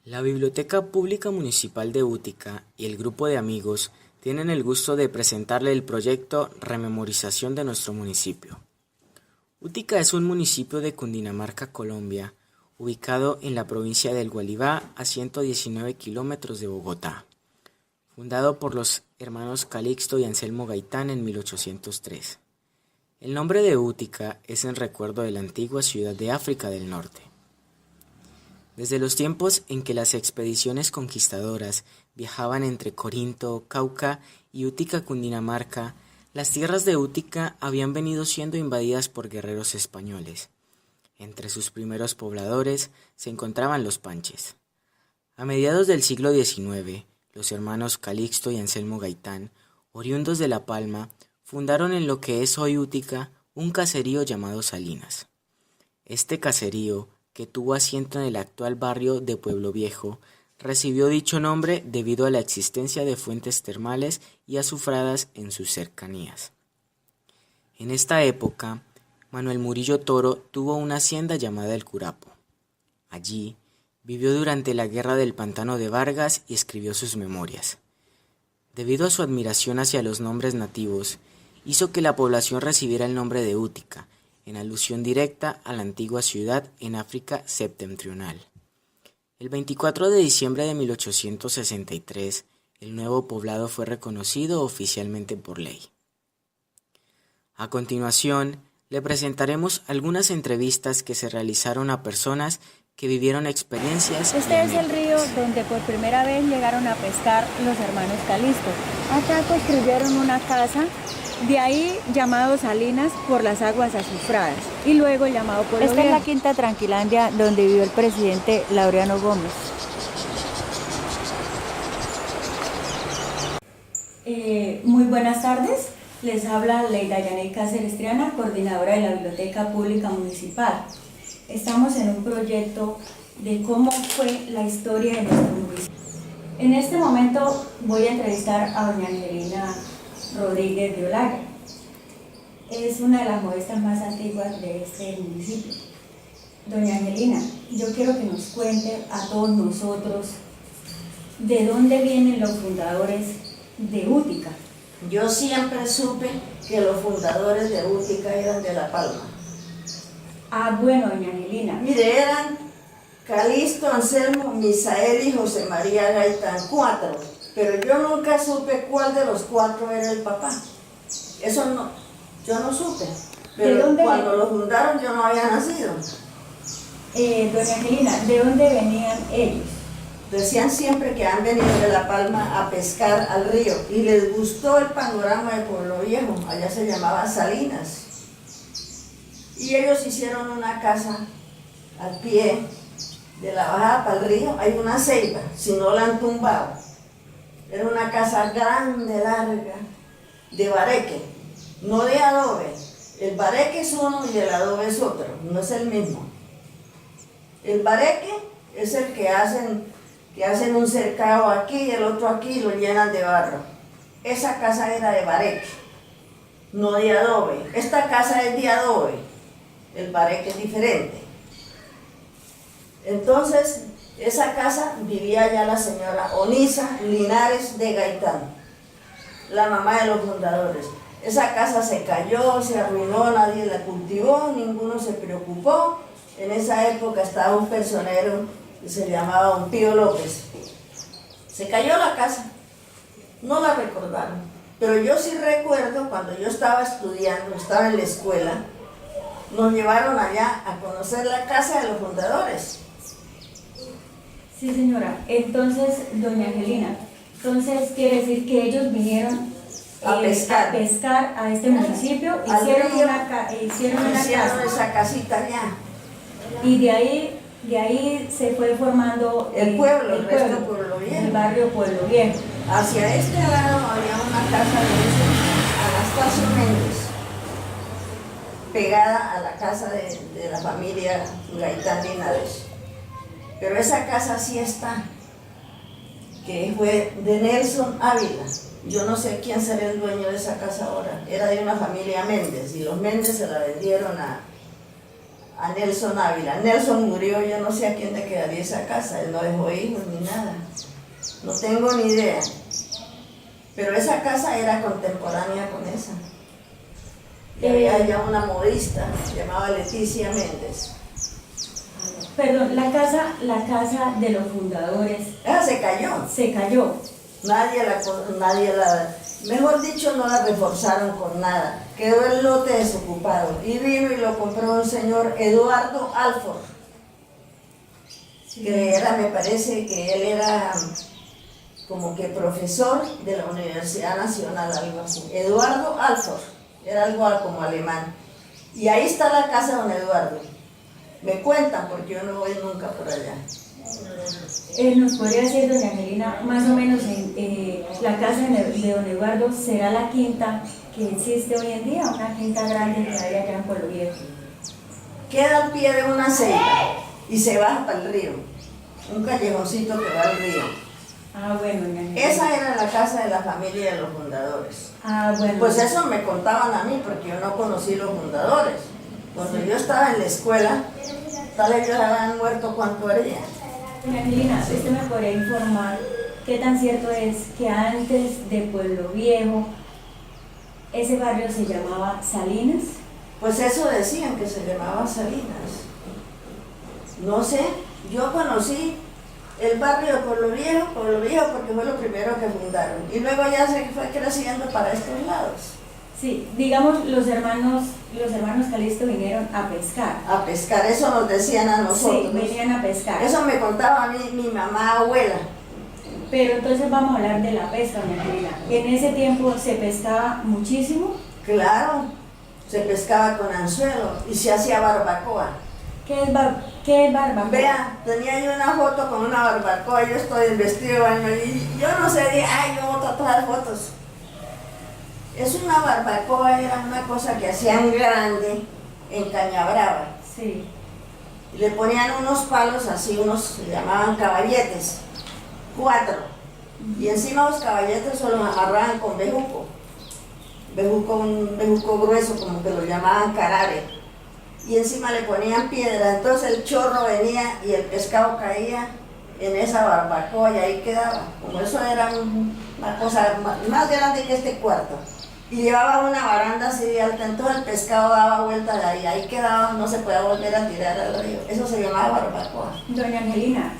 La Biblioteca Pública Municipal de Útica y el grupo de amigos tienen el gusto de presentarle el proyecto Rememorización de nuestro municipio. Útica es un municipio de Cundinamarca, Colombia, ubicado en la provincia del Gualibá a 119 kilómetros de Bogotá, fundado por los hermanos Calixto y Anselmo Gaitán en 1803. El nombre de Útica es en recuerdo de la antigua ciudad de África del Norte. Desde los tiempos en que las expediciones conquistadoras viajaban entre Corinto, Cauca y Útica, Cundinamarca, las tierras de Útica habían venido siendo invadidas por guerreros españoles. Entre sus primeros pobladores se encontraban los panches. A mediados del siglo XIX, los hermanos Calixto y Anselmo Gaitán, oriundos de La Palma, fundaron en lo que es hoy Útica un caserío llamado Salinas. Este caserío, que tuvo asiento en el actual barrio de Pueblo Viejo, recibió dicho nombre debido a la existencia de fuentes termales y azufradas en sus cercanías. En esta época, Manuel Murillo Toro tuvo una hacienda llamada El Curapo. Allí vivió durante la Guerra del Pantano de Vargas y escribió sus memorias. Debido a su admiración hacia los nombres nativos, hizo que la población recibiera el nombre de Útica, en alusión directa a la antigua ciudad en África septentrional. El 24 de diciembre de 1863, el nuevo poblado fue reconocido oficialmente por ley. A continuación, le presentaremos algunas entrevistas que se realizaron a personas que vivieron experiencias. Este es el río donde por primera vez llegaron a pescar los hermanos Calixto. Acá construyeron una casa, de ahí llamado Salinas por las aguas azufradas, y luego llamado Pueblo Viejo. Esta es la quinta Tranquilandia donde vivió el presidente Laureano Gómez. Muy buenas tardes, les habla Leida Yaney Cáceres Triana, coordinadora de la Biblioteca Pública Municipal. Estamos en un proyecto de cómo fue la historia de nuestro municipio. En este momento voy a entrevistar a doña Angelina Rodríguez de Olaya. Es una de las modestas más antiguas de este municipio. Doña Angelina, yo quiero que nos cuente a todos nosotros de dónde vienen los fundadores de Útica. Yo siempre supe que los fundadores de Útica eran de La Palma. Ah, bueno, doña Angelina. Mire, eran Calixto, Anselmo, Misael y José María Gaitán, 4. Pero yo nunca supe cuál de los 4 era el papá. Eso no, yo no supe. Pero cuando lo fundaron yo no había nacido. Doña Angelina, ¿de dónde venían ellos? Decían siempre que han venido de La Palma a pescar al río y les gustó el panorama de Pueblo Viejo, allá se llamaba Salinas. Y ellos hicieron una casa al pie de la bajada para el río, hay una ceiba, si no la han tumbado. Era una casa grande, larga, de bareque, no de adobe. El bareque es uno y el adobe es otro, no es el mismo. El bareque es el que hacen un cercado aquí y el otro aquí y lo llenan de barro. Esa casa era de bareque, no de adobe. Esta casa es de adobe, el bareque es diferente. Entonces, esa casa vivía ya la señora Onisa Linares de Gaitán, la mamá de los fundadores. Esa casa se cayó, se arruinó, nadie la cultivó, ninguno se preocupó. En esa época estaba un personero que se llamaba Don Pío López. Se cayó la casa, no la recordaron. Pero yo sí recuerdo cuando yo estaba estudiando, estaba en la escuela, nos llevaron allá a conocer la casa de los fundadores. Sí, señora. Entonces, doña Angelina, entonces quiere decir que ellos vinieron a pescar a este municipio, hicieron esa casita allá. Y de ahí se fue formando el pueblo, el resto Pueblo Viejo. El barrio Pueblo Viejo. Hacia este lado había una casa de Anastasio Méndez, pegada a la casa de la familia Gaitán Linares. Pero esa casa sí está, que fue de Nelson Ávila. Yo no sé quién será el dueño de esa casa ahora. Era de una familia Méndez y los Méndez se la vendieron a Nelson Ávila. Nelson murió, yo no sé a quién le quedaría esa casa, él no dejó hijos ni nada. No tengo ni idea. Pero esa casa era contemporánea con esa. Y había ya una modista, llamada Leticia Méndez. Perdón, la casa de los fundadores Esa se cayó. se cayó. Nadie la, mejor dicho, no la reforzaron con nada. Quedó el lote desocupado. Y vino y lo compró un señor Eduardo Alford. Que era, me parece que él era como que profesor de la Universidad Nacional, algo así. Eduardo Alford, era algo como alemán. Y ahí está la casa de don Eduardo. Me cuentan porque yo no voy nunca por allá. ¿Nos podría decir, doña Angelina, más o menos la casa de don Eduardo será la quinta que existe hoy en día, una quinta grande que hay allá en Pueblo Viejo? Queda al pie de una celda y se baja para el río, un callejoncito que va al río. Ah, bueno, doña Angelina. Esa era la casa de la familia de los fundadores. Ah, bueno. Pues eso me contaban a mí porque yo no conocí los fundadores. Cuando yo estaba en la escuela, tal vez ellos habían muerto cuánto haría. Doña Angelina, ¿usted me podría informar qué tan cierto es que antes de Pueblo Viejo ese barrio se llamaba Salinas? Pues eso decían que se llamaba Salinas. No sé, yo conocí el barrio de Pueblo Viejo porque fue lo primero que fundaron. Y luego ya se fue creciendo para estos lados. Sí, digamos, los hermanos Calisto vinieron a pescar. A pescar, eso nos decían a nosotros. Sí, venían a pescar. Eso me contaba a mí mi mamá abuela. Pero entonces vamos a hablar de la pesca, doña Angelina. En ese tiempo se pescaba muchísimo. Claro, se pescaba con anzuelo y se hacía barbacoa. ¿Qué es barbacoa? Vea, tenía yo una foto con una barbacoa, yo estoy en vestido de baño y yo no sé, dije, ay, yo voy a tratar fotos. Es una barbacoa, era una cosa que hacían grande en Cañabrava. Sí. Y le ponían unos palos así, se llamaban caballetes, 4. Y encima los caballetes se los amarraban con bejuco. Un bejuco grueso, como que lo llamaban carabe. Y encima le ponían piedra, entonces el chorro venía y el pescado caía en esa barbacoa y ahí quedaba. Como eso era una cosa más grande que este cuarto. Y llevaba una baranda así de alta, entonces el pescado daba vuelta de ahí quedaba, no se podía volver a tirar al río. Eso se llamaba barbacoa. Doña Angelina,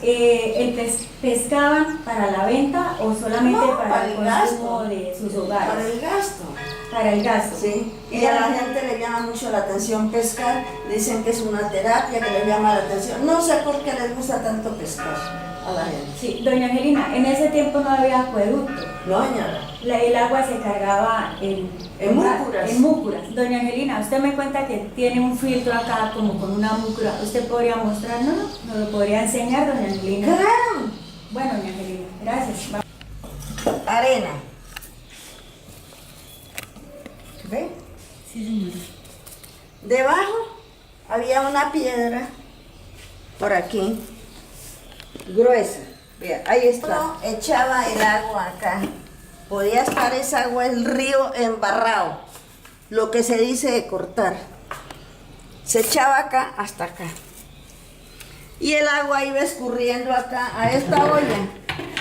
¿pescaban para la venta o solamente No, para el consumo gasto. de sus hogares? Para el gasto. Para el gasto. Sí. Y a la gente le llama mucho la atención pescar, dicen que es una terapia que les llama la atención. No sé por qué les gusta tanto pescar a la gente. Sí, doña Angelina, en ese tiempo no había acueducto. No, señora. El agua se cargaba en múcuras. En múcuras. Doña Angelina, usted me cuenta que tiene un filtro acá como con una múcura. ¿Usted podría mostrárnoslo? ¿Nos lo podría enseñar, doña Angelina? ¡Claro! Bueno, doña Angelina, gracias. Arena. ¿Ve? Sí, señora. Debajo había una piedra, por aquí, gruesa. Vea, ahí está. Echaba el agua acá. Podía estar esa agua, el río embarrado, lo que se dice de cortar. Se echaba acá hasta acá. Y el agua iba escurriendo acá a esta olla.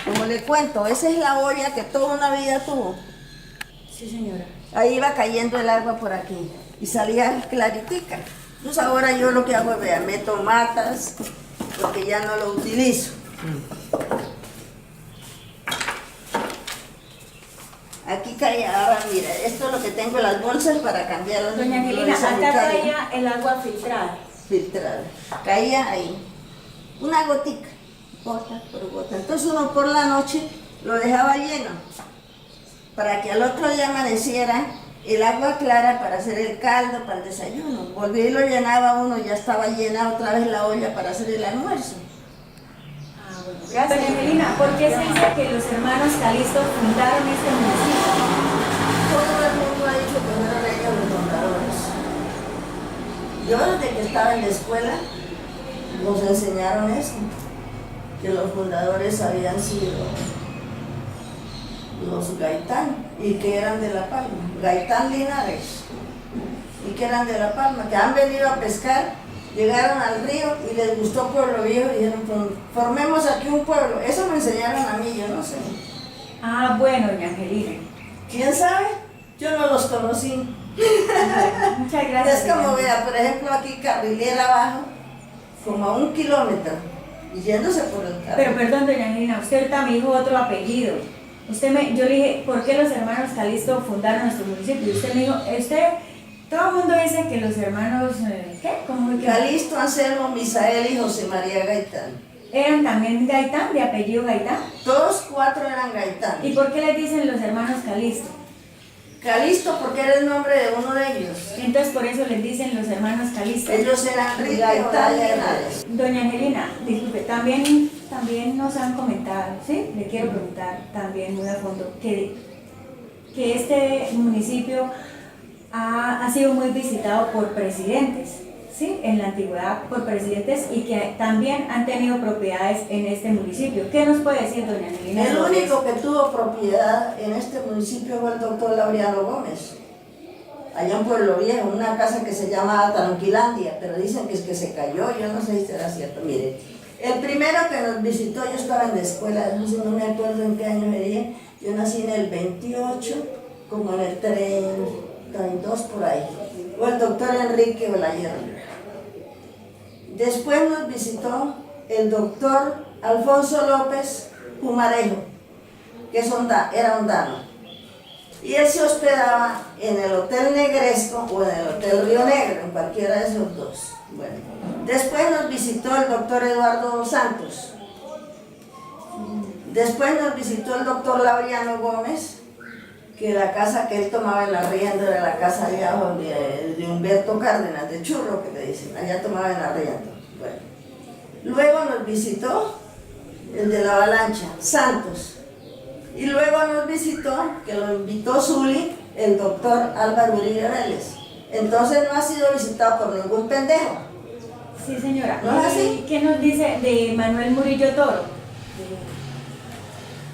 Como le cuento, esa es la olla que toda una vida tuvo. Sí, señora. Ahí iba cayendo el agua por aquí y salía claritica. Entonces ahora yo lo que hago es, vea, meto matas, porque ya no lo utilizo. Aquí caía, ahora mira, esto es lo que tengo en las bolsas para cambiar. Doña Angelina, acá caía el agua filtrada. Filtrada. Caía ahí. Una gotica, gota por gota. Entonces uno por la noche lo dejaba lleno, para que al otro día amaneciera el agua clara para hacer el caldo, para el desayuno. Volví y lo llenaba uno, ya estaba llena otra vez la olla para hacer el almuerzo. Ah, bueno. Gracias. Doña Angelina, ¿por qué se dice que los hermanos Calisto fundaron este municipio? Todo el mundo ha dicho que fueron ellos los fundadores. Yo desde que estaba en la escuela nos enseñaron eso, que los fundadores habían sido los Gaitán y que eran de La Palma, Gaitán Linares, y que eran de La Palma, que han venido a pescar Llegaron al río y les gustó Pueblo Viejo y dijeron, formemos aquí un pueblo. Eso me enseñaron a mí, yo no sé. Ah, bueno, doña Angelina. ¿Quién sabe? Yo no los conocí. Muchas gracias. Es como doña vea, por ejemplo, aquí Carrilera abajo, como a 1 kilómetro, y yéndose por el carro. Pero perdón, doña Angelina, usted ahorita me dijo otro apellido. Yo le dije, ¿por qué los hermanos Calisto fundaron nuestro municipio? Y usted me dijo, todo el mundo dice que los hermanos, ¿qué? ¿Cómo que? Calisto, Anselmo, Misael y José María Gaitán. ¿Eran también Gaitán, de apellido Gaitán? Todos 4 eran Gaitán. ¿Y por qué les dicen los hermanos Calisto? Calisto porque era el nombre de uno de ellos. Entonces por eso les dicen los hermanos Calisto. Ellos eran Gaitán y Hernández. Doña Angelina, disculpe, también nos han comentado, ¿sí? Le quiero preguntar también muy a fondo, que este municipio ha sido muy visitado por presidentes, ¿sí? En la antigüedad por presidentes y que también han tenido propiedades en este municipio. ¿Qué nos puede decir, doña Angelina? El único que tuvo propiedad en este municipio fue el doctor Laureano Gómez, allá en Pueblo Viejo, una casa que se llama Tranquilandia, pero dicen que es que se cayó, yo no sé si será cierto. Mire, el primero que nos visitó, yo estaba en la escuela, no me acuerdo en qué año sería, yo nací en el 28, como en el 32 por ahí, fue el doctor Enrique Belayer. Después nos visitó el doctor Alfonso López Pumarejo, que era hondano. Y él se hospedaba en el Hotel Negresco o en el Hotel Río Negro, en cualquiera de esos dos. Bueno, después nos visitó el doctor Eduardo Santos. Después nos visitó el doctor Laureano Gómez, que la casa que él tomaba en arriendo era la casa allá de Humberto Cárdenas, de Churro, que le dicen, allá tomaba en arriendo. Bueno. Luego nos visitó el de la avalancha, Santos. Y luego nos visitó, que lo invitó Zuli, el doctor Álvaro Uribe Vélez. Entonces no ha sido visitado por ningún pendejo. Sí, señora. ¿No es así? ¿Qué nos dice de Manuel Murillo Toro?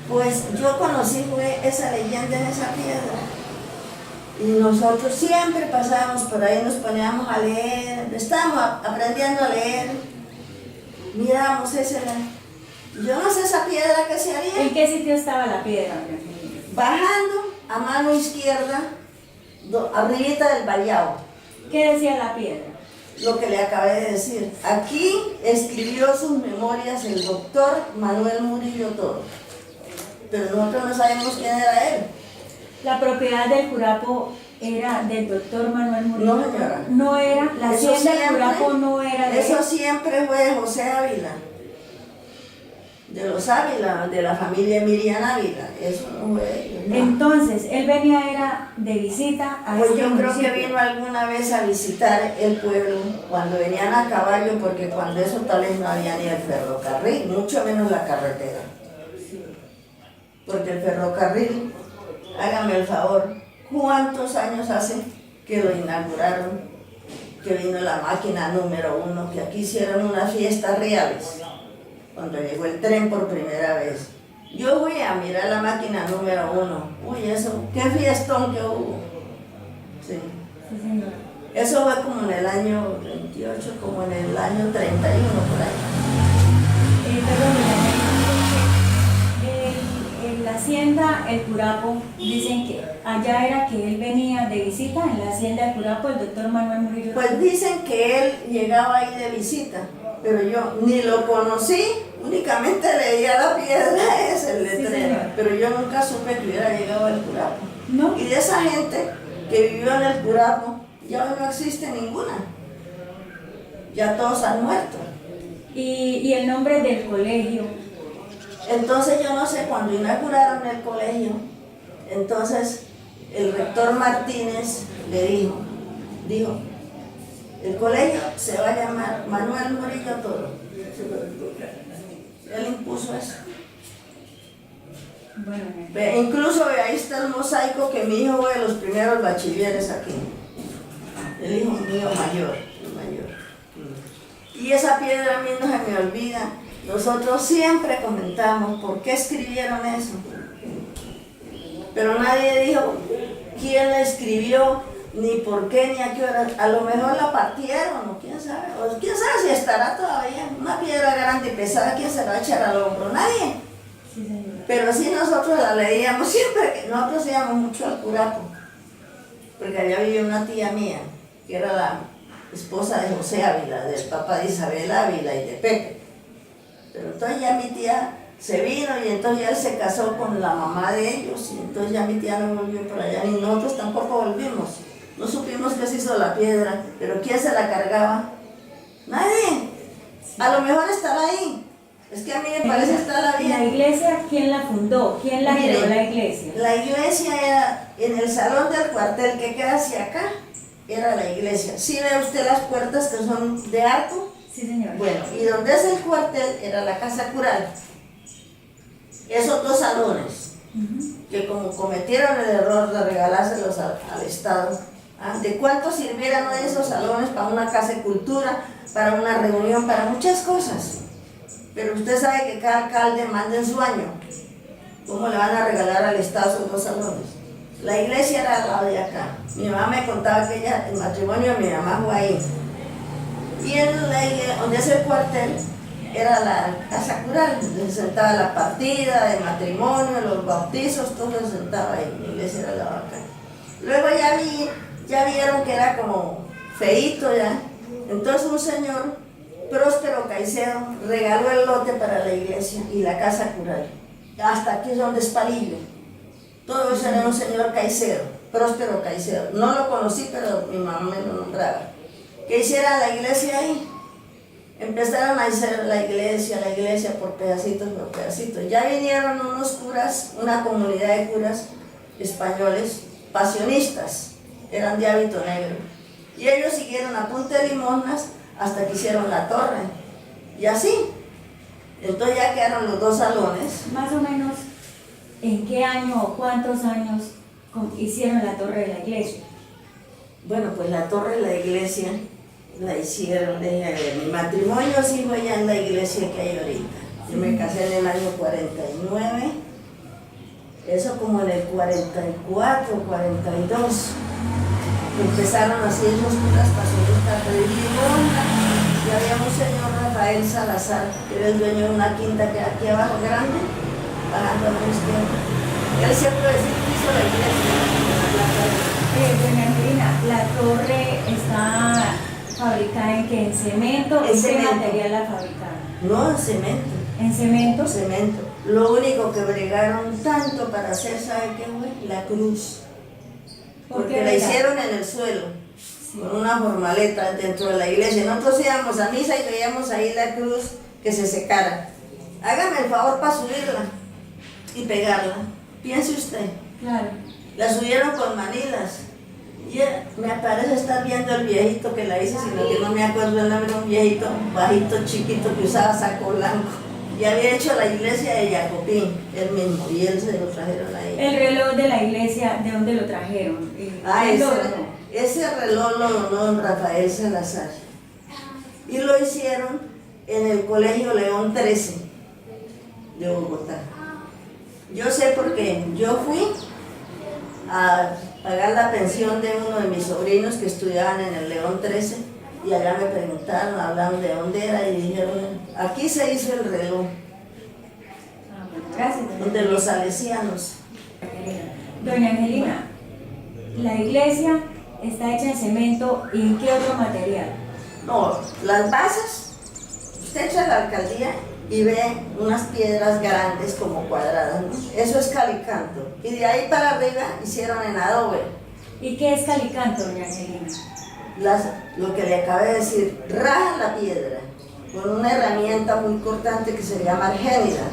Pues yo conocí esa leyenda en esa piedra. Y nosotros siempre pasábamos por ahí, nos poníamos a leer, estábamos aprendiendo a leer. Miramos yo no sé esa piedra que se haría. ¿En qué sitio estaba la piedra? Bajando a mano izquierda, arribita del vallado. ¿Qué decía la piedra? Lo que le acabé de decir. Aquí escribió sus memorias el doctor Manuel Murillo Toro. Pero nosotros no sabemos quién era él. La propiedad del Curapo era del doctor Manuel Murillo. No, señora. No era, la Eso hacienda del siempre- Curapo no era de Eso él. siempre fue de José Ávila. De los Ávila, de la familia Emilian Ávila. Eso no fue de ellos, no. Entonces, él era de visita a Pues este yo creo municipio. que vino alguna vez a visitar el pueblo cuando venían a caballo, porque cuando eso tal vez no había ni el ferrocarril, mucho menos la carretera. Porque el ferrocarril, hágame el favor, ¿cuántos años hace que lo inauguraron? Que vino la máquina número 1, que aquí hicieron unas fiestas reales, cuando llegó el tren por primera vez. Yo voy a mirar la máquina número 1. Uy, eso, qué fiestón que hubo. Sí. Sí, señora. Eso fue como en el año 28, como en el año 31 por ahí. Perdón, en la hacienda El Curapo, dicen que allá era que él venía de visita, en la hacienda El Curapo, el doctor Manuel Murillo. Pues dicen que él llegaba ahí de visita, pero yo ni lo conocí, únicamente leía la piedra, es el Sí, letrero, señora. pero yo nunca supe que hubiera llegado al Curapo. ¿No? Y de esa gente que vivió en el Curapo, ya hoy no existe ninguna. Ya todos han muerto. Y el nombre del colegio. Entonces yo no sé, cuando inauguraron el colegio, entonces el rector Martínez le dijo, el colegio se va a llamar Manuel Murillo Toro. Él impuso eso. Bueno, Incluso ahí está el mosaico que mi hijo fue de los primeros bachilleres aquí. El hijo mío mayor, el mayor. Y esa piedra a mí no se me olvida. Nosotros siempre comentamos por qué escribieron eso. Pero nadie dijo quién la escribió, ni por qué, ni a qué hora. A lo mejor la partieron, o quién sabe, o quién sabe si estará todavía. Una piedra grande y pesada, ¿quién se la va a echar al hombro? Nadie. Sí, señora. Pero así nosotros la leíamos siempre, que nosotros íbamos mucho al Curapo, porque allá vivía una tía mía, que era la esposa de José Ávila, del papá de Isabel Ávila y de Pepe. Pero entonces ya mi tía se vino y entonces ya él se casó con la mamá de ellos y entonces ya mi tía no volvió por allá, ni nosotros tampoco volvimos. No supimos qué se hizo la piedra, pero ¿quién se la cargaba? Nadie. A lo mejor estará ahí. Es que a mí me parece estar ¿Y bien. la iglesia quién la fundó? ¿Quién la Mire, creó la iglesia? La iglesia era en el salón del cuartel que queda hacia acá, era la iglesia. ¿Sí ve usted las puertas que son de arco? Sí, señora. Bueno, y donde es el cuartel era la casa cural. Esos dos salones, que como cometieron el error de regalárselos al Estado, ¿de cuánto sirvieran hoy esos salones para una casa de cultura, para una reunión, para muchas cosas? Pero usted sabe que cada alcalde manda en su año. ¿Cómo le van a regalar al Estado esos dos salones? La iglesia era al lado de acá. Mi mamá me contaba que ella, el matrimonio de mi mamá fue ahí. Y en la iglesia, donde es el cuartel, era la casa cural, donde se sentaba la partida, de matrimonio, los bautizos, todo se sentaba ahí. La iglesia era la vaca. Luego ya vieron que era como feíto ya. Entonces un señor, Próspero Caicedo, regaló el lote para la iglesia y la casa cural. Hasta aquí es donde es Palillo. Todo eso era un señor Caicedo, Próspero Caicedo. No lo conocí, pero mi mamá me lo nombraba. Que hiciera la iglesia ahí. Empezaron a hacer la iglesia por pedacitos, por pedacitos. Ya vinieron unos curas, una comunidad de curas españoles, pasionistas, eran de hábito negro. Y ellos siguieron a punta de limosnas hasta que hicieron la torre. Y así. Entonces ya quedaron los dos salones. Más o menos, ¿en qué año o cuántos años hicieron la torre de la iglesia? Bueno, pues la torre de la iglesia la hicieron, mi matrimonio sí fue ya en la iglesia que hay ahorita. Yo me casé en el año 49, eso como en el 44, 42. Empezaron así esos curas pasionistas de Limona, y había un señor Rafael Salazar, que era el dueño de una quinta que aquí abajo grande, bajando a la izquierda. Él siempre decía que hizo la iglesia. Doña Angelina, ¿la torre está fabricada en qué? ¿En cemento? ¿En qué material la fabricaron? No, en cemento. ¿En cemento? Cemento. Lo único que bregaron tanto para hacer, ¿sabe qué fue? La cruz. Porque la hicieron en el suelo, con una formaleta dentro de la iglesia. Nosotros íbamos a misa y veíamos ahí la cruz que se secara. Hágame el favor para subirla y pegarla. Piense usted. Claro. La subieron con manilas. Y me parece estar viendo el viejito que la hizo, sino que no me acuerdo el nombre, un viejito bajito, chiquito, que usaba saco blanco. Y había hecho la iglesia de Jacopín, él mismo, y él se lo trajeron ahí. ¿El reloj de la iglesia, de dónde lo trajeron? Ese reloj lo donó don Rafael Salazar. Y lo hicieron en el Colegio León 13 de Bogotá. Yo sé porque yo fui a pagar la pensión de uno de mis sobrinos que estudiaban en el León 13 y allá me preguntaron, hablaron de dónde era y dijeron, aquí se hizo el reloj. Gracias. De los salesianos. Doña Angelina, la iglesia está hecha en cemento y ¿en qué otro material? No, las bases, usted echa a la alcaldía y ve unas piedras grandes como cuadradas, ¿no? Eso es calicanto. Y de ahí para arriba hicieron en adobe. ¿Y qué es calicanto, doña Angelina? Lo que le acabé de decir, rajan la piedra con una herramienta muy cortante que se llama argénida.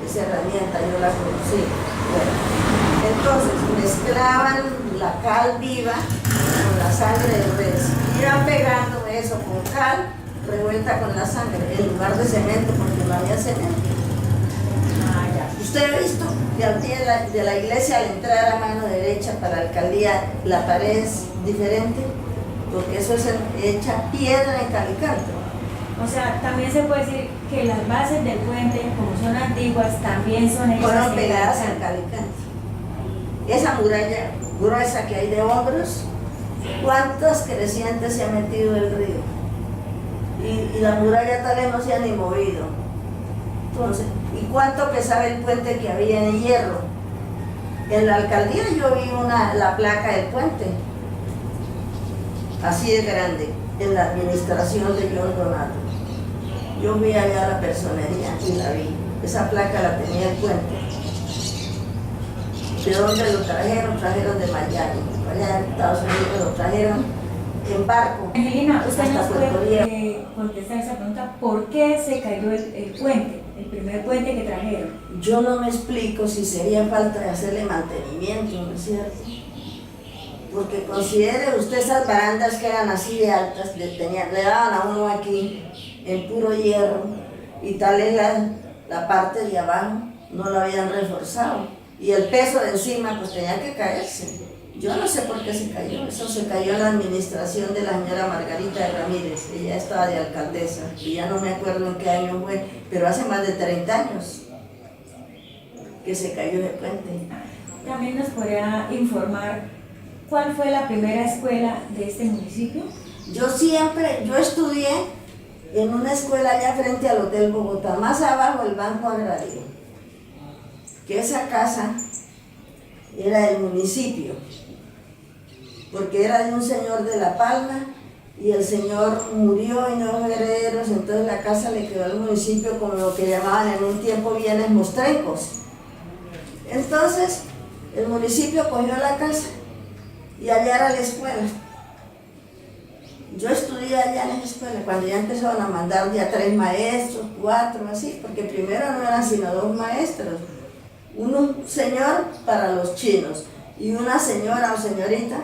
Esa herramienta yo la conocí. Bueno, entonces mezclaban la cal viva con la sangre del res. Iban pegando eso con cal revuelta con la sangre en lugar de cemento, porque no había cemento. Usted ha visto que al pie de la iglesia, al entrar a mano derecha para la alcaldía, la pared es diferente, porque eso es hecha piedra en calicanto. O sea, también se puede decir que las bases del puente, como son antiguas, también son hechas Fueron en pegadas en calicanto. calicanto. Esa muralla gruesa que hay de hombros, ¿cuántas crecientes se ha metido el río? y la muralla tal vez no se ha ni movido. Entonces, ¿y cuánto pesaba el puente que había en hierro? En la alcaldía yo vi la placa del puente, así de grande, en la administración de John Donato. Yo fui allá a la personería y la vi. Esa placa la tenía el puente. ¿De dónde lo trajeron? Trajeron de Miami. Allá en Estados Unidos lo trajeron en barco. Angelina, usted hasta nos Puerto puede Rico. contestar esa pregunta, ¿por qué se cayó el puente, el primer puente que trajeron? Yo no me explico si sería falta de hacerle mantenimiento, ¿no es cierto? Porque considere usted esas barandas que eran así de altas, le daban a uno aquí en puro hierro, y tal es la parte de abajo, no lo habían reforzado, y el peso de encima pues tenía que caerse. Yo no sé por qué se cayó, eso se cayó en la administración de la señora Margarita de Ramírez, ella estaba de alcaldesa, y ya no me acuerdo en qué año fue, pero hace más de 30 años que se cayó el puente. También nos podría informar cuál fue la primera escuela de este municipio. Yo estudié en una escuela allá frente al Hotel Bogotá, más abajo el Banco Agrario, que esa casa era del municipio, porque era de un señor de La Palma, y el señor murió y no hubo herederos, entonces la casa le quedó al municipio como lo que llamaban en un tiempo bienes mostrencos. Entonces el municipio cogió la casa y allá era la escuela. Yo estudié allá en esa escuela, cuando ya empezaron a mandar ya 3 maestros, 4, así, porque primero no eran sino 2 maestros. Un señor para los chinos y una señora o señorita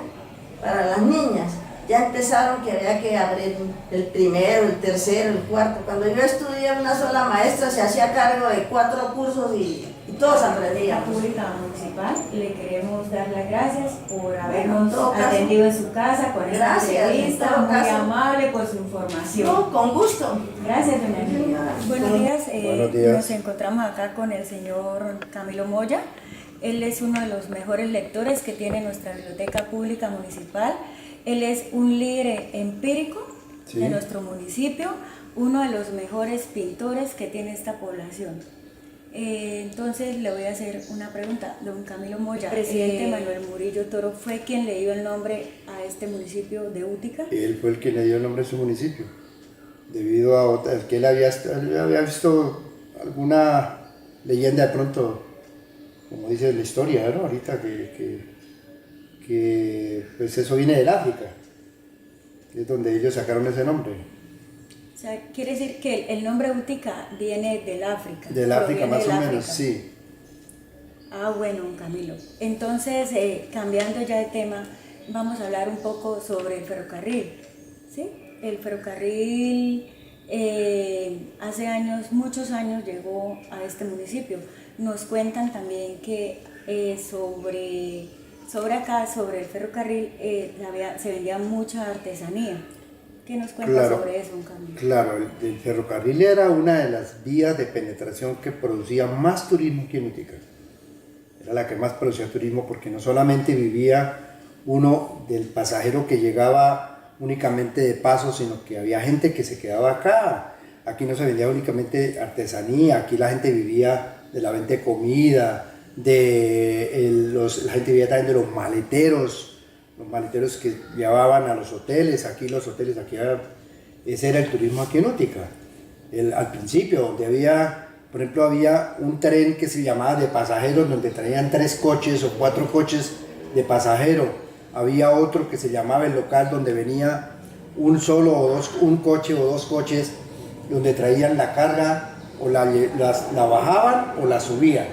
para las niñas. Ya empezaron que había que abrir el primero, el tercero, el cuarto. Cuando yo estudié, una sola maestra se hacía cargo de 4 cursos y todos La aprendíamos. Pública Municipal, le queremos dar las gracias por habernos en todo caso, atendido en su casa con esta gracias, entrevista, en todo muy caso. amable por su información. No, con gusto. Gracias, doña Angelina. Buenos días. Buenos días. Nos encontramos acá con el señor Camilo Moya. Él es uno de los mejores lectores que tiene nuestra Biblioteca Pública Municipal. Él es un líder empírico Sí. de nuestro municipio, uno de los mejores pintores que tiene esta población. Entonces le voy a hacer una pregunta. Don Camilo Moya, presidente Manuel Murillo Toro fue quien le dio el nombre a este municipio de Útica. Él fue el que le dio el nombre a su municipio, debido a que él había visto alguna leyenda de pronto, como dice la historia, ¿no? Ahorita que pues eso viene del África, que es donde ellos sacaron ese nombre. O sea, quiere decir que el nombre Útica viene del África. Del África proviene más del o menos, África. sí. Ah, bueno, don Camilo. Entonces, cambiando ya de tema, vamos a hablar un poco sobre el ferrocarril. ¿Sí? El ferrocarril hace años, muchos años, llegó a este municipio. Nos cuentan también que sobre acá, sobre el ferrocarril, se vendía mucha artesanía. ¿Qué nos cuenta sobre eso, don Camilo? Claro, el ferrocarril era una de las vías de penetración que producía más turismo que en Útica. Era la que más producía turismo porque no solamente vivía uno del pasajero que llegaba únicamente de paso, sino que había gente que se quedaba acá. Aquí no se vendía únicamente artesanía, aquí la gente vivía de la venta de comida, la gente vivía también de los maleteros que llevaban a los hoteles, ese era el turismo aquí en Útica. Al principio, donde por ejemplo, había un tren que se llamaba de pasajeros, donde traían 3 coches o 4 coches de pasajero. Había otro que se llamaba el local, donde venía un coche o 2 coches, donde traían la carga, o la bajaban o la subían,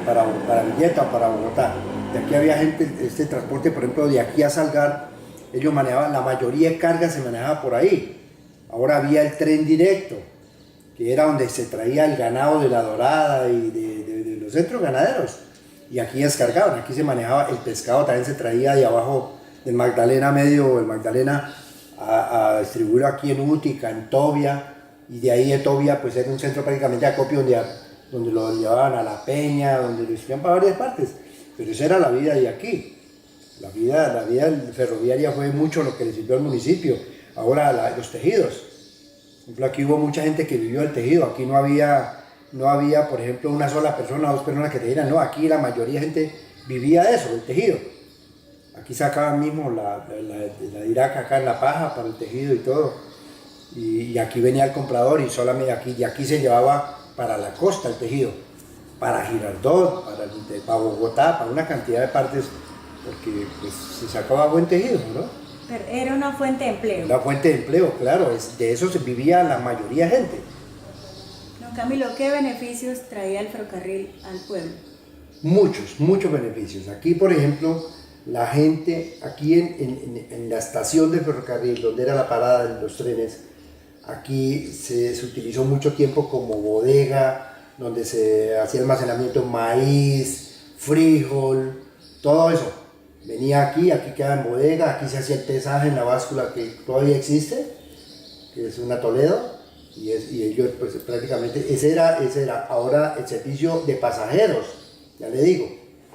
para Villeta o para Bogotá. De aquí había gente, este transporte, por ejemplo, de aquí a Salgar, ellos manejaban, la mayoría de cargas se manejaba por ahí. Ahora había el tren directo, que era donde se traía el ganado de La Dorada y de los centros ganaderos. Y aquí descargaban, aquí se manejaba el pescado, también se traía de abajo del Magdalena Medio o el Magdalena a distribuirlo aquí en Útica, en Tobia, y de ahí de Tobia pues era un centro prácticamente de acopio donde lo llevaban a La Peña, donde lo distribuían para varias partes. Pero esa era la vida de aquí. La vida ferroviaria fue mucho lo que le sirvió al municipio. Ahora los tejidos. Por ejemplo, aquí hubo mucha gente que vivió el tejido, aquí no había, por ejemplo, una sola persona o dos personas que tejieran, no, aquí la mayoría de gente vivía de eso, del tejido. Aquí sacaban mismo la diraca acá en la paja para el tejido y todo. Y aquí venía el comprador y solamente aquí se llevaba para la costa el tejido, para Girardot, para Bogotá, para una cantidad de partes, porque pues, se sacaba buen tejido, ¿no? Pero era una fuente de empleo. Una fuente de empleo, claro, de eso se vivía la mayoría de gente. Don Camilo, ¿qué beneficios traía el ferrocarril al pueblo? Muchos beneficios. Aquí, por ejemplo, la gente, aquí en la estación del ferrocarril, donde era la parada de los trenes, aquí se utilizó mucho tiempo como bodega, donde se hacía almacenamiento de maíz, frijol, todo eso. Venía aquí quedaba en bodega, aquí se hacía el pesaje en la báscula que todavía existe, que es una Toledo, y ellos pues prácticamente, ese era. Ahora el servicio de pasajeros, ya le digo,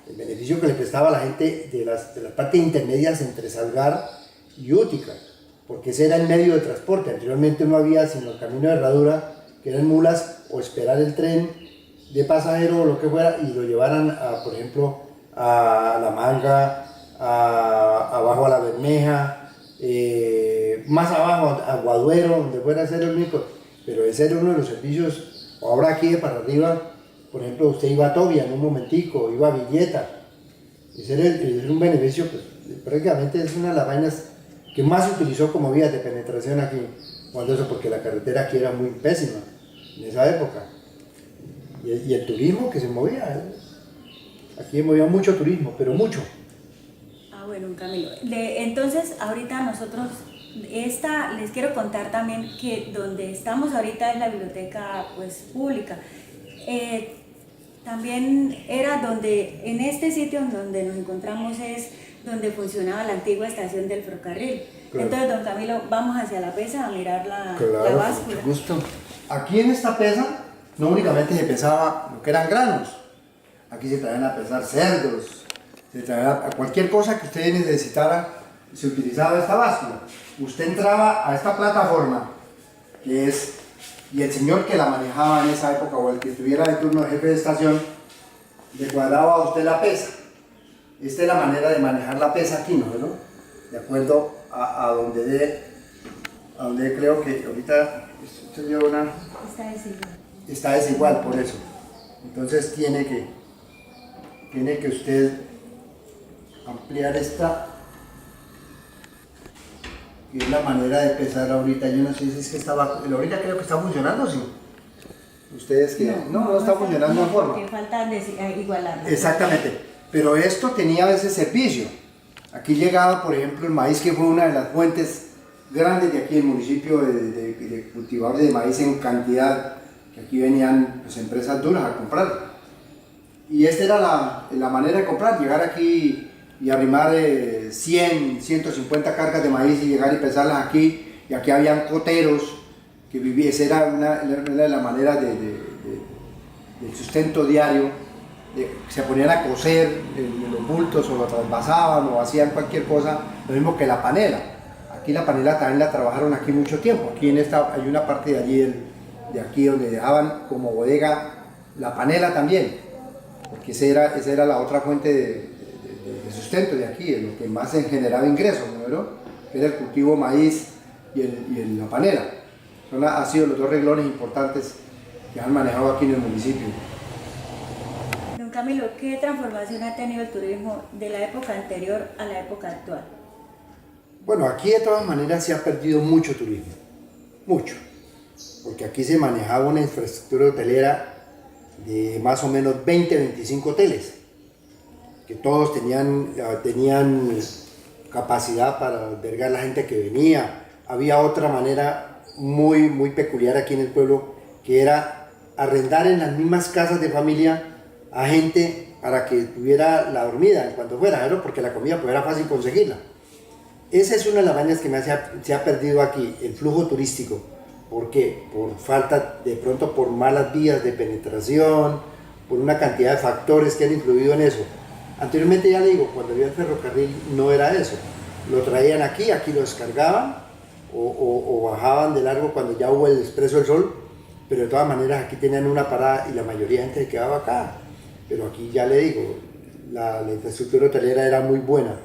el beneficio que le prestaba a la gente de las partes intermedias entre Salgar y Útica, porque ese era el medio de transporte. Anteriormente no había sino el camino de herradura, que eran mulas, o esperar el tren de pasajero o lo que fuera, y lo llevaran, por ejemplo, a La Manga, abajo a La Bermeja, más abajo a Guaduero, donde fuera a ser el único. Pero ese era uno de los servicios. Ahora aquí de para arriba, por ejemplo, usted iba a Tobia en un momentico, iba a Villeta. Ese era un beneficio, pues, prácticamente es una de las vainas que más se utilizó como vía de penetración aquí, cuando eso, porque la carretera aquí era muy pésima en esa época. Y el turismo que se movía, aquí movía mucho turismo, pero mucho. Bueno, Camilo, entonces ahorita nosotros, les quiero contar también que donde estamos ahorita es la biblioteca pues pública. También era en este sitio donde nos encontramos es donde funcionaba la antigua estación del ferrocarril. Claro. Entonces, don Camilo, vamos hacia la pesa a mirar la báscula. Mucho gusto. Aquí en esta pesa no únicamente se pesaba lo que eran granos, aquí se traían a pesar cerdos, se traía a cualquier cosa que usted necesitara, se utilizaba esta báscula. Usted entraba a esta plataforma, y el señor que la manejaba en esa época, o el que estuviera de turno de jefe de estación, le cuadraba a usted la pesa. Esta es la manera de manejar la pesa aquí, ¿no? De acuerdo a donde creo que ahorita usted dio una... Está desigual, por eso. Entonces tiene que usted ampliar esta, que es la manera de pesar ahorita. Yo no sé si es que ahorita creo que está funcionando, ¿sí? Ustedes que no está funcionando en forma. Porque falta igualar. Exactamente, pero esto tenía ese servicio. Aquí llegaba, por ejemplo, el maíz, que fue una de las fuentes grandes de aquí, el municipio de cultivadores de maíz en cantidad, que aquí venían pues, empresas duras a comprar. Y esta era la manera de comprar, llegar aquí y arrimar 100, 150 cargas de maíz y llegar y pesarlas aquí, y aquí habían coteros que vivían. Esa era una de las maneras del sustento diario. Se ponían a coser los bultos, o lo trasvasaban, o hacían cualquier cosa, lo mismo que la panela. Aquí la panela también la trabajaron aquí mucho tiempo. Aquí hay una parte de allí, de aquí, donde dejaban como bodega la panela también, porque esa era la otra fuente de sustento de aquí, lo que más se generaba ingresos, ¿no? Que era el cultivo de maíz y la panela. Han sido los dos renglones importantes que han manejado aquí en el municipio. Don Camilo, ¿qué transformación ha tenido el turismo de la época anterior a la época actual? Bueno, aquí de todas maneras se ha perdido mucho turismo, mucho, porque aquí se manejaba una infraestructura hotelera de más o menos 20, 25 hoteles, que todos tenían capacidad para albergar la gente que venía. Había otra manera muy, muy peculiar aquí en el pueblo, que era arrendar en las mismas casas de familia a gente para que tuviera la dormida en cuanto fuera, ¿no? Porque la comida pues era fácil conseguirla. Esa es una de las vainas que se ha perdido aquí, el flujo turístico. ¿Por qué? Por falta, de pronto por malas vías de penetración, por una cantidad de factores que han influido en eso. Anteriormente, ya le digo, cuando había el ferrocarril no era eso. Lo traían aquí lo descargaban, o bajaban de largo cuando ya hubo el Expreso del Sol, pero de todas maneras aquí tenían una parada y la mayoría de gente se quedaba acá. Pero aquí ya le digo, la infraestructura hotelera era muy buena.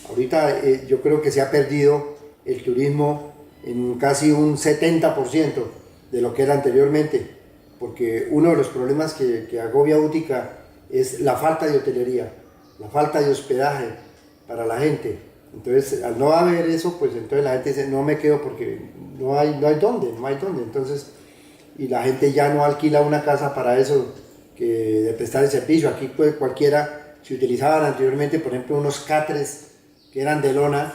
Ahorita yo creo que se ha perdido el turismo en casi un 70% de lo que era anteriormente, porque uno de los problemas que agobia Útica es la falta de hotelería, la falta de hospedaje para la gente. Entonces, al no haber eso, pues entonces la gente dice, no me quedo porque no hay dónde. Entonces, y la gente ya no alquila una casa para eso, que de prestar el servicio. Aquí pues cualquiera, se utilizaban anteriormente, por ejemplo, unos catres que eran de lona,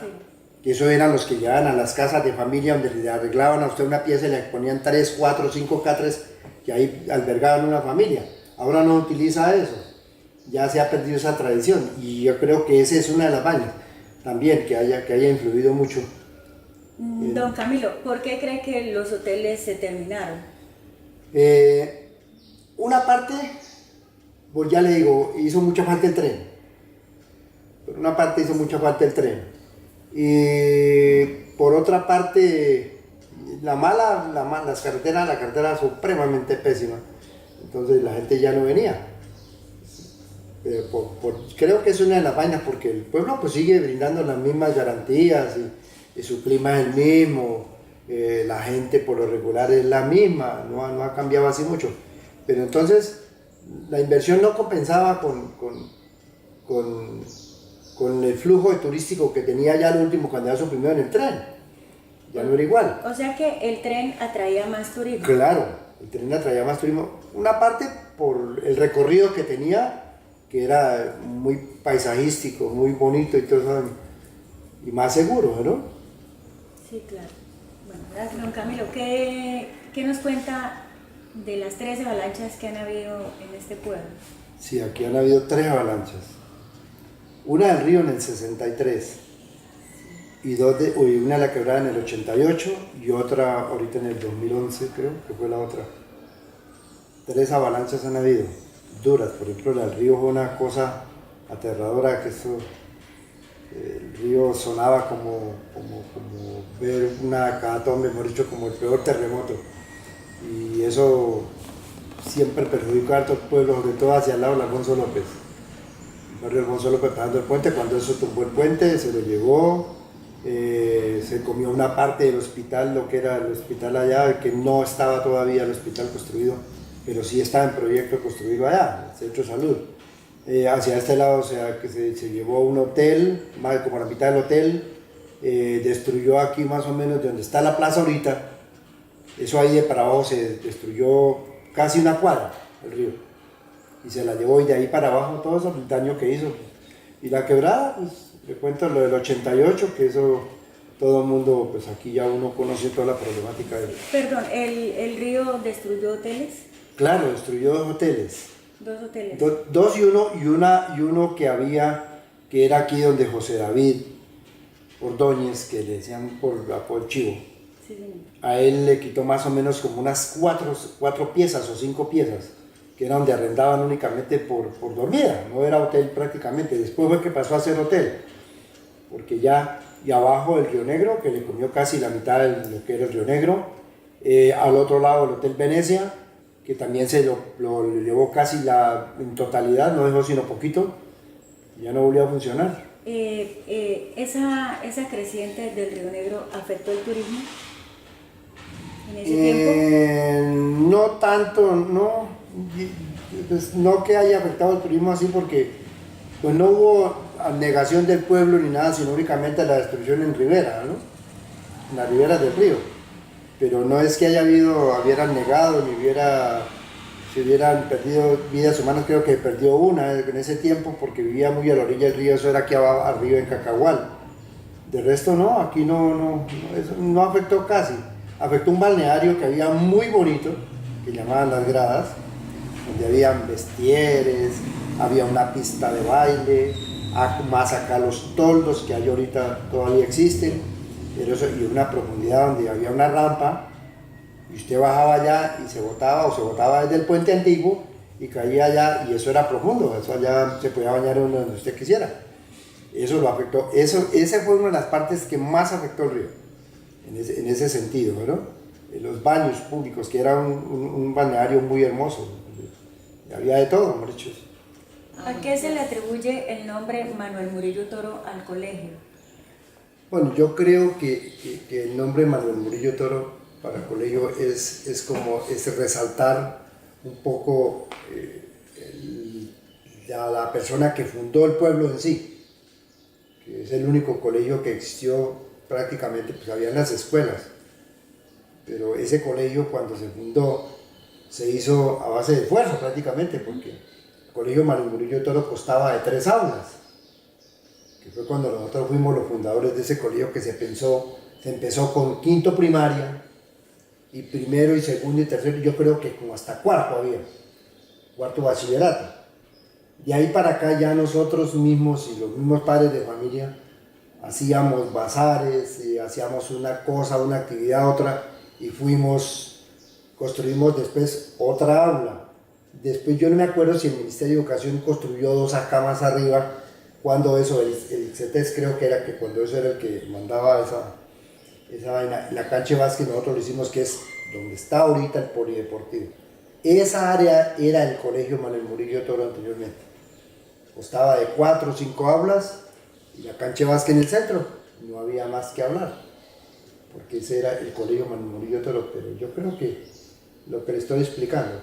que eso eran los que llevaban a las casas de familia, donde le arreglaban a usted una pieza y le ponían 3, 4, 5 catres que ahí albergaban una familia. Ahora no utiliza eso, ya se ha perdido esa tradición, y yo creo que esa es una de las vainas también que haya influido mucho. Don Camilo, ¿por qué cree que los hoteles se terminaron? Una parte, pues ya le digo, hizo mucha falta el tren. Por una parte hizo mucha falta el tren. Y por otra parte, las carreteras, la carretera supremamente pésima. Entonces la gente ya no venía. Creo que es una de las vainas, porque el pueblo pues sigue brindando las mismas garantías y su clima es el mismo, la gente por lo regular es la misma, no ha cambiado así mucho. Pero entonces la inversión no compensaba con el flujo turístico que tenía ya lo último cuando ya suprimió en el tren. Ya no era igual. O sea que el tren atraía más turismo. Claro, el tren atraía más turismo. Una parte por el recorrido que tenía, que era muy paisajístico, muy bonito y todo eso, y más seguro, ¿no? Sí, claro. Bueno, gracias, don Camilo. ¿Qué nos cuenta de las 3 avalanchas que han habido en este pueblo? Sí, aquí han habido 3 avalanchas. Una del río en el 63, y una de la quebrada en el 88, y otra ahorita en el 2011, creo que fue la otra. 3 avalanchas han habido, duras. Por ejemplo, la del río fue una cosa aterradora, que eso, el río sonaba como ver una hecatombe, mejor dicho, como el peor terremoto. Y eso siempre perjudicó a hartos pueblos, sobre todo hacia el lado de Alfonso López. El barrio Alfonso López pasando el puente, cuando eso tumbó el puente, se lo llevó, se comió una parte del hospital, lo que era el hospital allá, que no estaba todavía el hospital construido, pero sí estaba en proyecto construido allá, el centro de salud. Hacia este lado, o sea, que se llevó un hotel, más como la mitad del hotel, destruyó aquí más o menos de donde está la plaza ahorita. Eso ahí de para abajo se destruyó casi una cuadra, el río, y se la llevó, y de ahí para abajo todo eso, el daño que hizo. Y la quebrada, pues le cuento lo del 88, que eso todo el mundo, pues aquí ya uno conoce toda la problemática del... Perdón, ¿el río destruyó hoteles? Claro, destruyó 2 hoteles. 2 hoteles. Dos y uno que había, que era aquí donde José David Ordóñez, que le decían por Chivo. Sí, señor. A él le quitó más o menos como unas 4 piezas o 5 piezas, que era donde arrendaban únicamente por dormida, no era hotel prácticamente. Después fue que pasó a ser hotel, porque ya, y abajo el Río Negro, que le comió casi la mitad de lo que era el Río Negro, al otro lado el Hotel Venecia, que también se lo llevó casi en totalidad, no dejó sino poquito, ya no volvió a funcionar. ¿Esa creciente del Río Negro afectó el turismo en ese tiempo? No tanto, no, pues no que haya afectado el turismo así, porque pues no hubo abnegación del pueblo ni nada, sino únicamente la destrucción en ribera, ¿no? En las riberas del río. Pero no es que hubieran negado, ni se hubieran perdido vidas humanas. Creo que perdió una en ese tiempo, porque vivía muy a la orilla del río, eso era aquí abajo, arriba en Cacahual. De resto no, aquí eso no afectó casi. Afectó un balneario que había muy bonito, que llamaban Las Gradas, donde habían vestieres, había una pista de baile, más acá los toldos que hay ahorita todavía existen, pero eso, y una profundidad donde había una rampa, y usted bajaba allá y se botaba desde el puente antiguo y caía allá, y eso era profundo, eso allá se podía bañar donde usted quisiera. Eso lo afectó, esa fue una de las partes que más afectó el río. en ese sentido, ¿no? Los baños públicos, que era un balneario muy hermoso, había de todo, hemos dicho. ¿A qué se le atribuye el nombre Manuel Murillo Toro al colegio? Bueno, yo creo que el nombre Manuel Murillo Toro para el colegio es resaltar un poco la persona que fundó el pueblo en sí, que es el único colegio que existió prácticamente, pues había las escuelas, pero ese colegio cuando se fundó se hizo a base de esfuerzo prácticamente, porque el colegio Manuel Murillo Toro constaba de 3 aulas, que fue cuando nosotros fuimos los fundadores de ese colegio, que se empezó con quinto primaria, y primero y segundo y tercero, yo creo que como hasta cuarto había, cuarto bachillerato. De ahí para acá ya nosotros mismos y los mismos padres de familia hacíamos bazares, hacíamos una cosa, una actividad, otra, y construimos después otra aula. Después yo no me acuerdo si el Ministerio de Educación construyó 2 acá más arriba, cuando eso, el CETES creo que era, que cuando eso era el que mandaba esa vaina. La cancha de básquet nosotros lo hicimos, que es donde está ahorita el polideportivo. Esa área era el colegio Manuel Murillo Toro anteriormente. Constaba de 4 o 5 aulas y la cancha de básquet en el centro. No había más que hablar, porque ese era el colegio Manuel Murillo Toro. Pero yo creo que lo que le estoy explicando,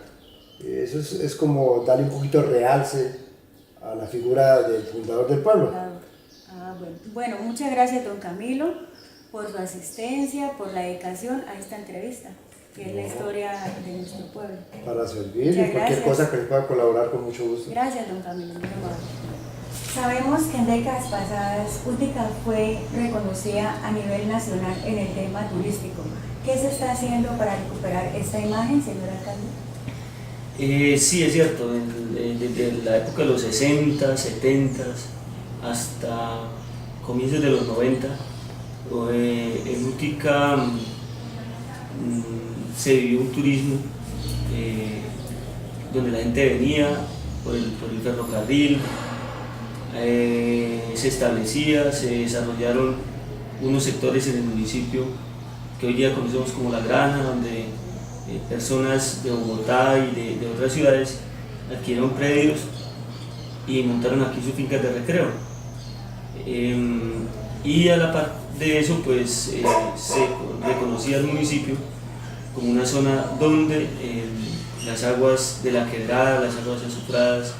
eso es como darle un poquito de realce a la figura del fundador del pueblo. Bueno, muchas gracias, don Camilo, por su asistencia, por la dedicación a esta entrevista, que es la historia de nuestro pueblo. Para servir y cualquier cosa que les pueda colaborar, con mucho gusto. Gracias, don Camilo, muy amable. Sabemos que en décadas pasadas Útica fue reconocida a nivel nacional en el tema turístico. ¿Qué se está haciendo para recuperar esta imagen, señor alcalde? Sí, es cierto, desde la época de los 60, 70 hasta comienzos de los 90, en Útica se vivió un turismo donde la gente venía por el ferrocarril, se establecía, se desarrollaron unos sectores en el municipio que hoy día conocemos como La Granja, donde personas de Bogotá y de otras ciudades adquirieron predios y montaron aquí sus fincas de recreo. Y a la par de eso, pues se reconocía el municipio como una zona donde las aguas de la quebrada, las aguas azufradas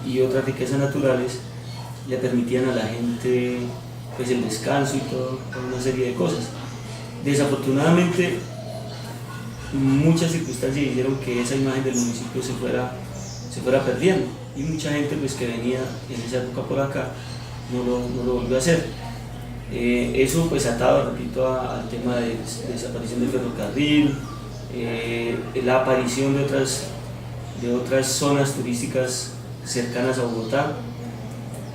y otras riquezas naturales le permitían a la gente pues el descanso y toda una serie de cosas. Desafortunadamente, muchas circunstancias hicieron que esa imagen del municipio se fuera perdiendo, y mucha gente pues que venía en esa época por acá no lo volvió a hacer. Eso pues atado, repito, al tema de desaparición del ferrocarril, la aparición de otras zonas turísticas cercanas a Bogotá,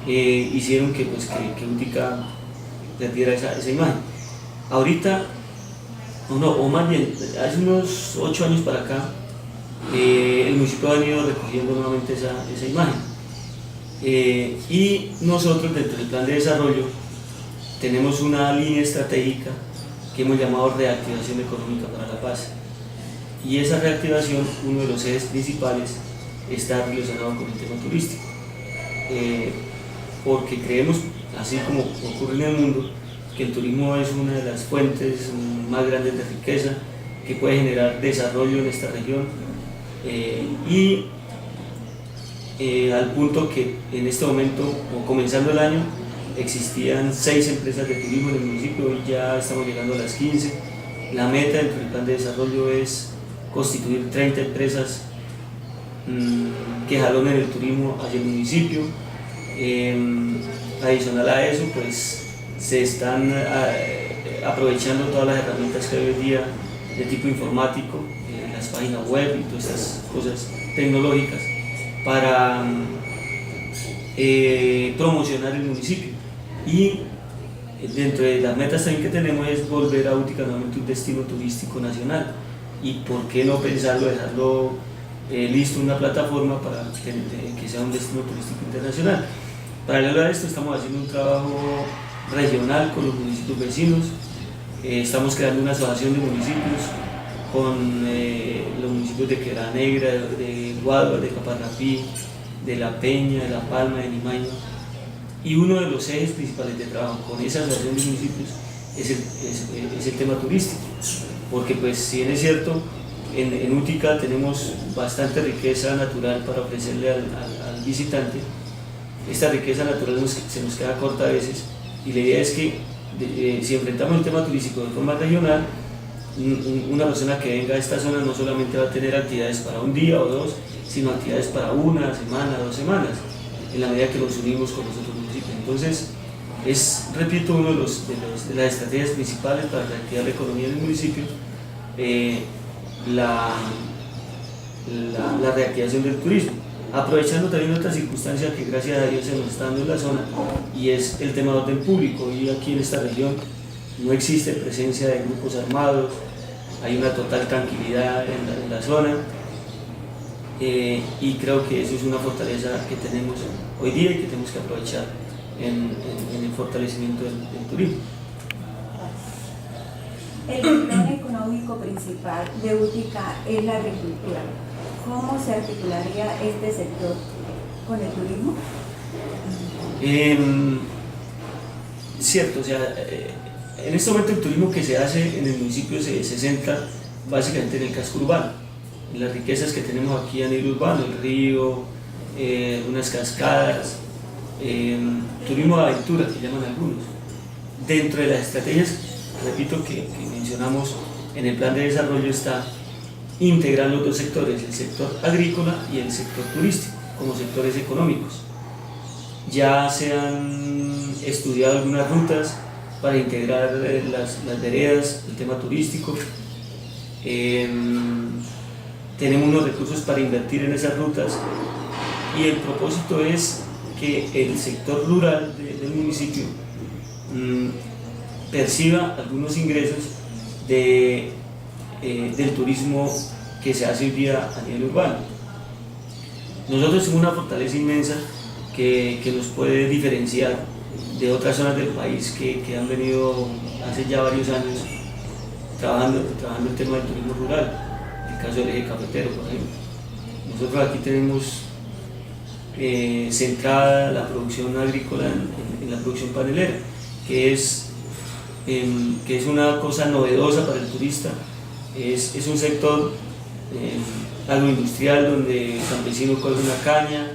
hicieron que Útica perdiera esa imagen. Ahorita, o más bien, hace unos 8 años para acá, el municipio ha venido recogiendo nuevamente esa imagen. Y nosotros, dentro del plan de desarrollo, tenemos una línea estratégica que hemos llamado reactivación económica para la paz. Y esa reactivación, uno de los ejes principales, está relacionado con el tema turístico. Porque creemos, así como ocurre en el mundo, que el turismo es una de las fuentes más grandes de riqueza que puede generar desarrollo en esta región, al punto que en este momento, o comenzando el año, existían 6 empresas de turismo en el municipio. Hoy ya estamos llegando a las 15. La meta dentro del plan de desarrollo es constituir 30 empresas que jalonen el turismo hacia el municipio. Adicional a eso, pues se están aprovechando todas las herramientas que hay hoy día de tipo informático, las páginas web y todas estas cosas tecnológicas para promocionar el municipio. Y dentro de las metas también que tenemos es volver a Útica nuevamente un destino turístico nacional, y por qué no pensarlo, dejarlo listo una plataforma para que sea un destino turístico internacional. Paralelo a esto, estamos haciendo un trabajo regional con los municipios vecinos, Estamos creando una asociación de municipios con los municipios de Quebrada Negra, de Guadua, de Caparrapí, de La Peña, de La Palma, de Nimaño. Y uno de los ejes principales de trabajo con esa asociación de municipios es el tema turístico, porque pues si bien es cierto, en Útica tenemos bastante riqueza natural para ofrecerle al visitante. Esta riqueza natural se nos queda corta a veces, y la idea es que si enfrentamos el tema turístico de forma regional, una persona que venga a esta zona no solamente va a tener actividades para un día o dos, sino actividades para una semana, 2 semanas, en la medida que nos unimos con los otros municipios. Entonces, es, repito, uno de las estrategias principales para reactivar la economía del municipio, la reactivación del turismo, aprovechando también otra circunstancia que gracias a Dios se nos está dando en la zona, y es el tema de orden público. Y aquí en esta región no existe presencia de grupos armados, hay una total tranquilidad en la zona, y creo que eso es una fortaleza que tenemos hoy día y que tenemos que aprovechar en el fortalecimiento del turismo. El renglón económico principal de Útica es la agricultura. ¿Cómo se articularía este sector con el turismo? Cierto, o sea, en este momento el turismo que se hace en el municipio se centra básicamente en el casco urbano, en las riquezas que tenemos aquí a nivel urbano, el río, unas cascadas, turismo de aventura que llaman algunos. Dentro de las estrategias, repito, que mencionamos en el plan de desarrollo, está integrar los dos sectores, el sector agrícola y el sector turístico, como sectores económicos. Ya se han estudiado algunas rutas para integrar las veredas, el tema turístico. Tenemos unos recursos para invertir en esas rutas, y el propósito es que el sector rural del municipio perciba algunos ingresos del turismo que se hace hoy día a nivel urbano. Nosotros tenemos una fortaleza inmensa que nos puede diferenciar de otras zonas del país que han venido hace ya varios años trabajando el tema del turismo rural. El caso del eje cafetero, por ejemplo. Nosotros aquí tenemos centrada la producción agrícola en la producción panelera, que es una cosa novedosa para el turista. Es un sector agroindustrial donde el campesino coge una caña,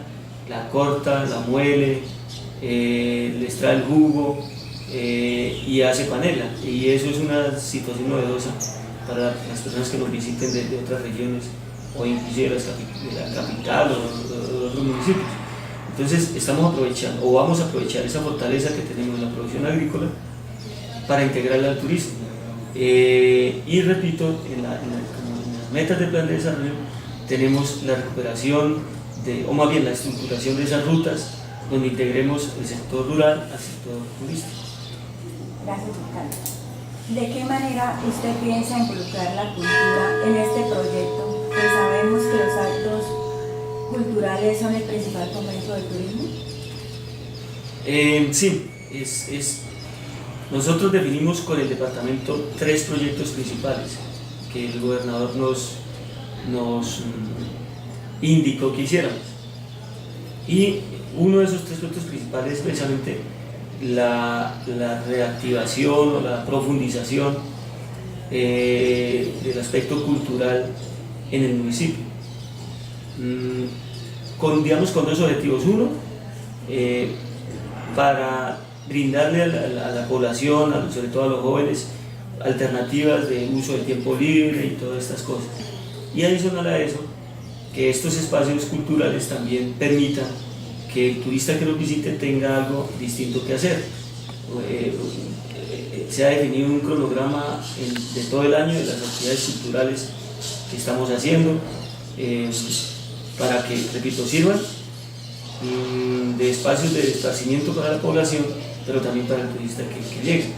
la corta, la muele, le extrae el jugo y hace panela. Y eso es una situación novedosa para las personas que nos visiten de otras regiones, o inclusive de la capital o de otros municipios. Entonces estamos aprovechando, o vamos a aprovechar esa fortaleza que tenemos en la producción agrícola para integrarla al turismo. Y repito, en las metas del plan de desarrollo tenemos la recuperación, o más bien la estructuración de esas rutas, donde integremos el sector rural al sector turístico. Gracias, alcalde. ¿De qué manera usted piensa involucrar la cultura en este proyecto? Pues sabemos que los actos culturales son el principal fomento del turismo. Sí, nosotros definimos con el departamento 3 proyectos principales que el gobernador nos indicó que hiciéramos. Y uno de esos 3 proyectos principales es precisamente la reactivación o la profundización del aspecto cultural en el municipio. Con 2 objetivos. Uno, para brindarle a la población, sobre todo a los jóvenes, alternativas de uso del tiempo libre y todas estas cosas. Y adicional a eso, que estos espacios culturales también permitan que el turista que nos visite tenga algo distinto que hacer. Se ha definido un cronograma de todo el año de las actividades culturales que estamos haciendo, para que, repito, sirvan de espacios de esparcimiento para la población, pero también para el turista que llegue.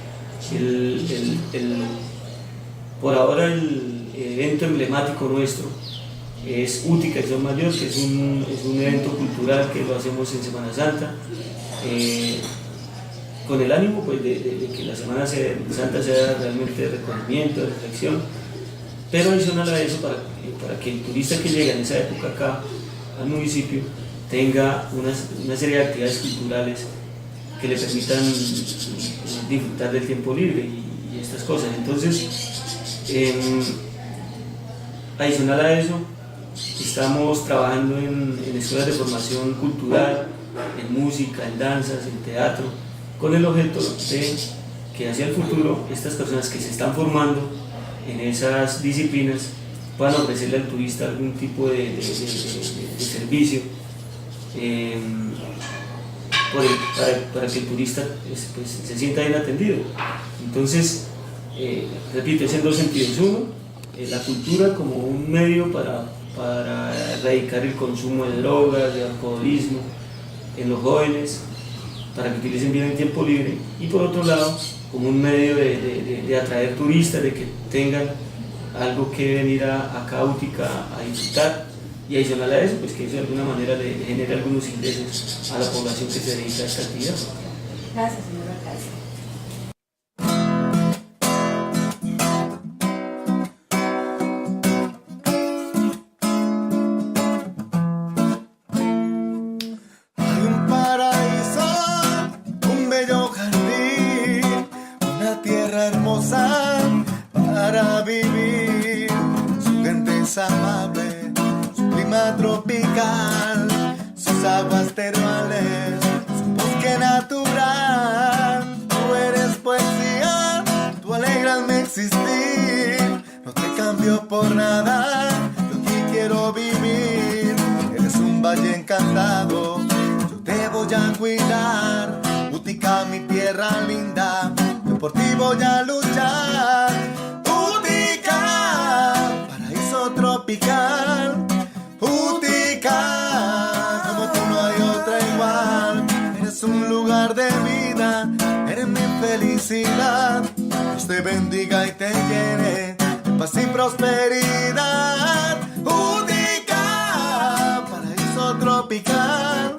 Por ahora el evento emblemático nuestro es Útica y Son Mayor, que es un evento cultural que lo hacemos en Semana Santa, con el ánimo pues, de que la Semana Santa sea realmente de recogimiento, de reflexión, pero adicional a eso, para que el turista que llega en esa época acá al municipio tenga una serie de actividades culturales que le permitan disfrutar del tiempo libre y estas cosas. Entonces, adicional a eso, estamos trabajando en escuelas de formación cultural, en música, en danzas, en teatro, con el objeto de que hacia el futuro estas personas que se están formando en esas disciplinas puedan ofrecerle al turista algún tipo de servicio para que el turista pues, se sienta bien atendido. Entonces, repito, es en dos sentidos. Uno, la cultura como un medio para erradicar el consumo de drogas, de alcoholismo en los jóvenes, para que utilicen bien el tiempo libre, y por otro lado, como un medio de atraer turistas, de que tengan algo que venir acá a Útica a disfrutar, y adicional a eso, pues que eso de alguna manera le genere algunos ingresos a la población que se dedica a esta actividad. Gracias, señor alcalde. Para vivir, su gente es amable, su clima tropical, sus aguas termales, su bosque natural. Tú eres poesía, tú alegrasme existir, no te cambio por nada, yo aquí quiero vivir. Eres un valle encantado, yo te voy a cuidar. Útica, mi tierra linda, yo por ti voy a luchar. Útica, paraíso tropical. Útica, como tú no hay otra igual. Eres un lugar de vida, eres mi felicidad. Dios te bendiga y te llene de paz y prosperidad. Útica, paraíso tropical.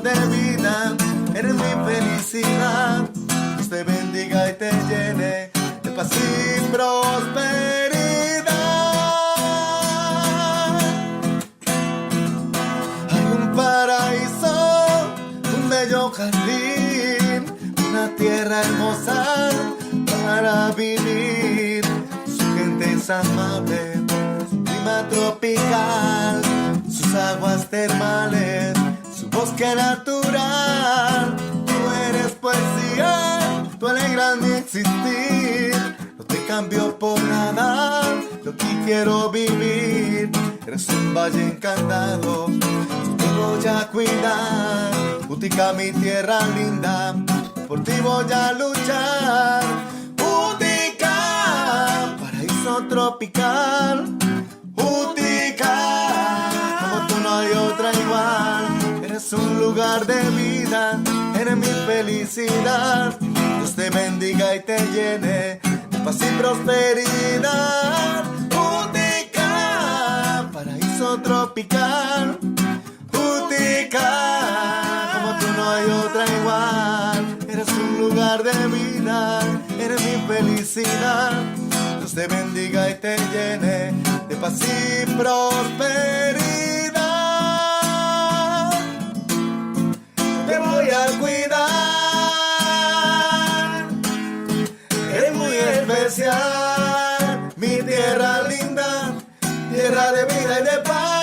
De vida, eres mi felicidad. Dios te bendiga y te llene de paz y prosperidad. Hay un paraíso, un bello jardín, una tierra hermosa para vivir. Su gente es amable, su clima tropical, sus aguas termales, su bosque natural. Tú eres poesía, tú alegras mi existir, no te cambio por nada, yo aquí quiero vivir. Eres un valle encantado, yo te voy a cuidar. Útica, mi tierra linda, por ti voy a luchar. Útica, paraíso tropical. Útica, como tú no hay otra igual. Eres un lugar de vida, eres mi felicidad. Dios te bendiga y te llene de paz y prosperidad. Útica, paraíso tropical. Útica, como tú no hay otra igual. Eres un lugar de vida, eres mi felicidad. Dios te bendiga y te llene de paz y prosperidad. Te voy a cuidar, eres muy especial, mi tierra linda, tierra de vida y de paz.